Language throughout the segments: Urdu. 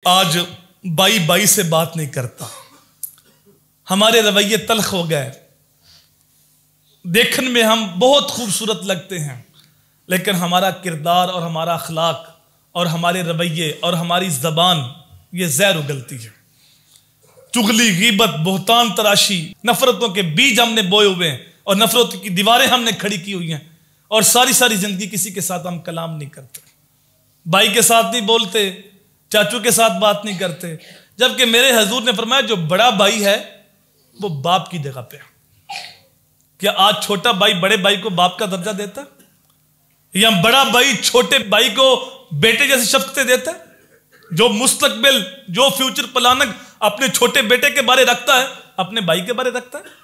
آج بائی بائی سے بات نہیں کرتا، ہمارے رویے تلخ ہو گئے، دیکھنے میں ہم بہت خوبصورت لگتے ہیں لیکن ہمارا کردار اور ہمارا اخلاق اور ہمارے رویے اور ہماری زبان یہ زہر اگلتی ہے۔ چغلی، غیبت، بہتان تراشی، نفرتوں کے بیج ہم نے بوئے ہوئے ہیں اور نفرتوں کی دیواریں ہم نے کھڑی کی ہوئی ہیں، اور ساری زندگی کسی کے ساتھ ہم کلام نہیں کرتے، بھائی کے ساتھ نہیں بولتے، چاچو کے ساتھ بات نہیں کرتے، جبکہ میرے حضور نے فرمایا جو بڑا بھائی ہے وہ باپ کی جگہ پہ ہے۔ کیا آج چھوٹا بھائی بڑے بھائی کو باپ کا درجہ دیتا ہے؟ یا بڑا بھائی چھوٹے بھائی کو بیٹے جیسی شفقتیں دیتا ہے؟ جو مستقبل، جو فیوچر پلاننگ اپنے چھوٹے بیٹے کے بارے رکھتا ہے اپنے بھائی کے بارے رکھتا ہے؟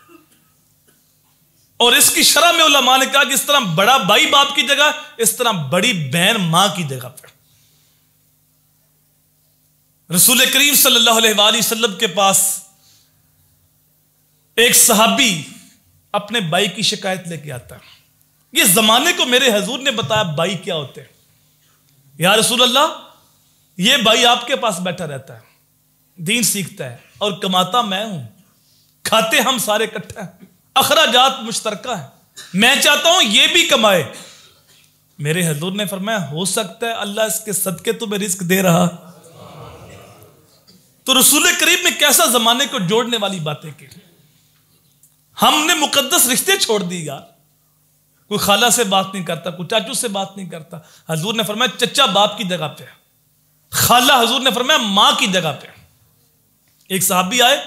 اور اس کی شرح میں علماء نے کہا کہ اس طرح بڑا بھائی باپ کی جگہ، اس طرح بڑی بہن ماں کی جگہ پہ۔ رسول کریم صلی اللہ علیہ وآلہ وسلم کے پاس ایک صحابی اپنے بھائی کی شکایت لے کے آتا ہے، یہ زمانے کو میرے حضور نے بتایا بھائی کیا ہوتے ہیں۔ یا رسول اللہ، یہ بھائی آپ کے پاس بیٹھا رہتا ہے، دین سیکھتا ہے اور کماتا میں ہوں، کھاتے ہم سارے اکٹھے ہیں، اخراجات مشترکہ ہیں، میں چاہتا ہوں یہ بھی کمائے۔ میرے حضور نے فرمایا ہو سکتا ہے اللہ اس کے صدقے تمہیں رزق دے رہا۔ تو رسول کریم نے کیسا زمانے کو جوڑنے والی باتیں کی۔ ہم نے مقدس رشتے چھوڑ دی یار، کوئی خالہ سے بات نہیں کرتا، کوئی چاچو سے بات نہیں کرتا۔ حضور نے فرمایا چچا باپ کی جگہ پہ، خالہ حضور نے فرمایا ماں کی جگہ پہ۔ ایک صحابی آئے،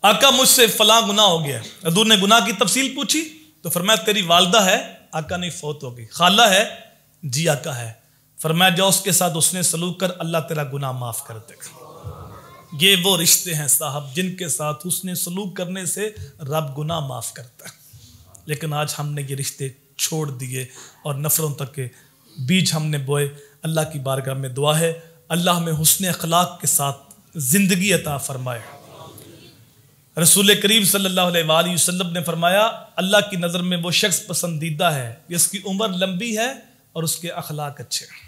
آقا مجھ سے فلاں گناہ ہو گیا۔ حضور نے گناہ کی تفصیل پوچھی تو فرمایا تیری والدہ ہے؟ آقا نہیں، فوت ہو گئی۔ خالہ ہے؟ جی آقا ہے۔ فرمایا جاؤ اس کے ساتھ اس نے سلوک کر، اللہ تیرا گناہ معاف کر دے گا۔ یہ وہ رشتے ہیں صاحب جن کے ساتھ حسن سلوک کرنے سے رب گناہ معاف کرتا ہے، لیکن آج ہم نے یہ رشتے چھوڑ دیے اور نفرتوں تک کے بیج ہم نے بوئے۔ اللہ کی بارگاہ میں دعا ہے اللہ ہمیں حسن اخلاق کے ساتھ زندگی عطا فرمائے۔ رسول کریم صلی اللہ علیہ وآلہ وسلم نے فرمایا اللہ کی نظر میں وہ شخص پسندیدہ ہے جس کی عمر لمبی ہے اور اس کے اخلاق اچھے ہیں۔